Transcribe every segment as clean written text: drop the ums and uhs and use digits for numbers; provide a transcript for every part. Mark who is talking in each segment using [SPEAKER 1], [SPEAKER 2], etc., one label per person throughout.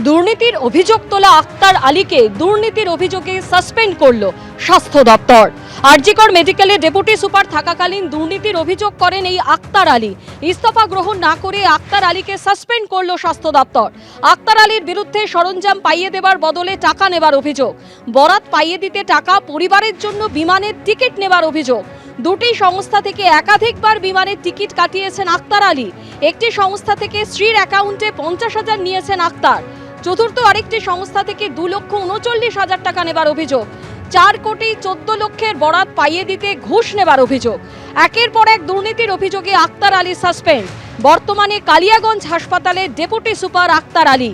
[SPEAKER 1] দুর্নীতির অভিযোগ তোলা আক্তার আলীকে দুর্নীতির অভিযোগে সাসপেন্ড করলো স্বাস্থ্য দপ্তর। আরজিকর মেডিকেলে ডেপুটি সুপার থাকাকালীন দুর্নীতির অভিযোগ করেন এই আক্তার আলী। ইস্তফা গ্রহণ না করে আক্তার আলীকে সাসপেন্ড করলো স্বাস্থ্য দপ্তর। আক্তার আলীর বিরুদ্ধে সরঞ্জাম পাইয়ে দেবার বদলে টাকা নেবার অভিযোগ, বরাত পাইয়ে দিতে টাকা, পরিবারের জন্য বিমানের টিকিট নেবার অভিযোগ। দুটি সংস্থা থেকে একাধিকবার বিমানের টিকিট কাটিয়েছেন আক্তার আলী। একটি সংস্থা থেকে স্ত্রীর অ্যাকাউন্টে 50,000 নিয়েছেন আক্তার। চতুর্থ আরেকটি সংস্থা থেকে 2,39,000 টাকা নেবার অভিযোগ। 4 কোটি 14 লক্ষের বরাত পাইয়ে দিতে ঘুষ নেবার অভিযোগ। একের পর এক দুর্নীতির অভিযোগে আক্তার আলী সাসপেন্ড। বর্তমানে কালিয়াগঞ্জ হাসপাতালে ডেপুটি সুপার আক্তার আলী।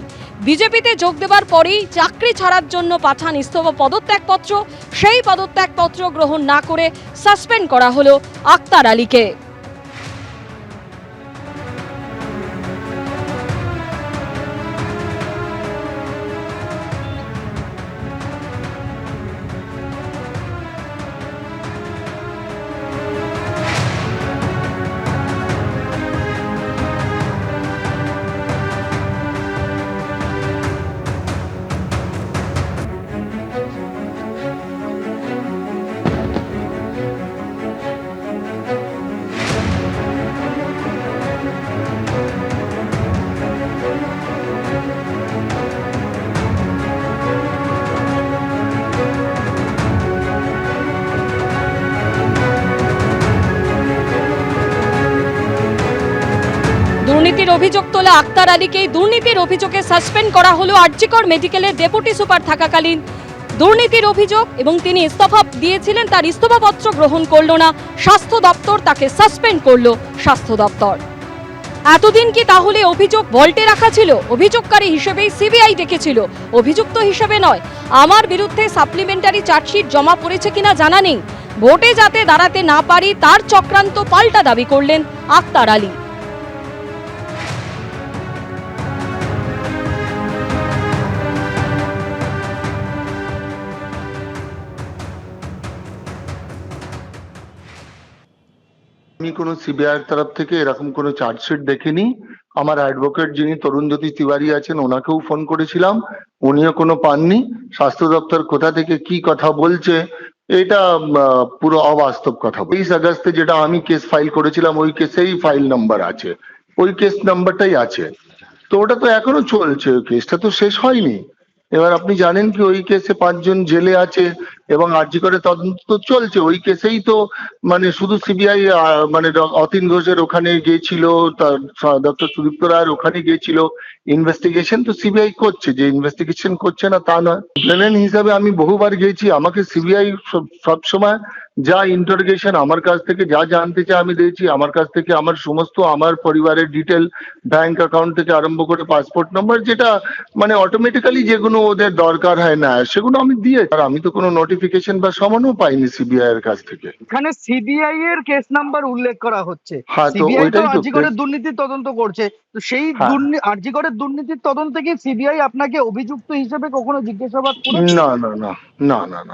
[SPEAKER 1] বিজেপিতে যোগ দেবার পরেই চাকরি ছাড়ার জন্য পাঠান ইস্তফা পদত্যাগপত্র। সেই পদত্যাগপত্র গ্রহণ না করে সাসপেন্ড করা হলো আক্তার আলীকে। দুর্নীতির অভিযোগ তোলা আক্তার আলীকে দুর্নীতির অভিযোগে সাসপেন্ড করা হলো আরজিকর মেডিকেলের ডেপুটি সুপার থাকাকালীন। দুর্নীতির অভিযোগ এবং তিনি ইস্তফা দিয়েছিলেন, তার ইস্তফাপত্র গ্রহণ করলো না স্বাস্থ্য দপ্তর, তাকে সাসপেন্ড করলো স্বাস্থ্য দপ্তর। এতদিন কি তাহলে অভিযোগ ভল্টে রাখা ছিল? অভিযোগকারী হিসেবেই সিবিআই ডেকেছিল, অভিযুক্ত হিসেবে নয়। আমার বিরুদ্ধে সাপ্লিমেন্টারি চার্জশিট জমা পড়েছে কিনা জানা নেই। ভোটে যাতে দাঁড়াতে না পারি তার চক্রান্ত পাল্টা দাবি করলেন আক্তার আলী।
[SPEAKER 2] আমি কোনো সিবিআই তরফ থেকে এরকম কোনো চার্জশিট দেখিনি। আমার অ্যাডভোকেট যিনি তরুণজ্যোতি তিওয়ারি আছেন ওনাকেও ফোন করেছিলাম, উনিও কোনো পাননি। স্বাস্থ্য দপ্তর কোথা থেকে কি কথা বলছে, এটা পুরো অবাস্তব কথা। 23 আগস্টে যেটা আমি কেস ফাইল করেছিলাম ওই কেসেই ফাইল নাম্বার আছে, ওই কেস নাম্বারটাই আছে। তো ওটা তো এখনো চলছে, কেসটা তো শেষ হয়নি। এবার আপনি জানেন কি ওই কেসে 5 জন জেলে আছে এবং আরজি করে তদন্ত তো চলছে। ওই কেসেই তো মানে শুধু সিবিআই মানে অতীন ঘোষের ওখানে গিয়েছিল, তার ডক্টর সুদীপ্ত রায়ের ওখানে গিয়েছিল। ইনভেস্টিগেশন তো সিবিআই করছে, যে ইনভেস্টিগেশন করছে না তা নয়। প্লেনেন হিসাবে আমি বহুবার গিয়েছি, আমাকে সিবিআই সবসময় যা ইন্টারোগেশন আমার কাছ থেকে যা জানতে চাই আমি দিয়েছি। আমার কাছ থেকে আমার সমস্ত আমার পরিবারের ডিটেল, ব্যাংক অ্যাকাউন্ট থেকে আরম্ভ করে পাসপোর্ট নাম্বার, যেটা মানে অটোমেটিক্যালি যেগুলো ওদের দরকার হয় না সেগুলো আমি দিয়ে, আর আমি তো কোনো নোটিফিকেশন বা সমনও পাইনি সিবিআই এর কাছ থেকে।
[SPEAKER 3] এখানে সিবিআই এর কেস নাম্বার উল্লেখ করা হচ্ছে।
[SPEAKER 2] হ্যাঁ, তো
[SPEAKER 3] সিবিআই তো
[SPEAKER 2] ওইটাই তো
[SPEAKER 3] আরজি করের দুর্নীতির তদন্ত করছে, তো সেই আরজি করের দুর্নীতির তদন্ত থেকে সিবিআই আপনাকে অভিযুক্ত হিসেবে কখনো জিজ্ঞাসাবাদ করেছে?
[SPEAKER 2] না না না না না না।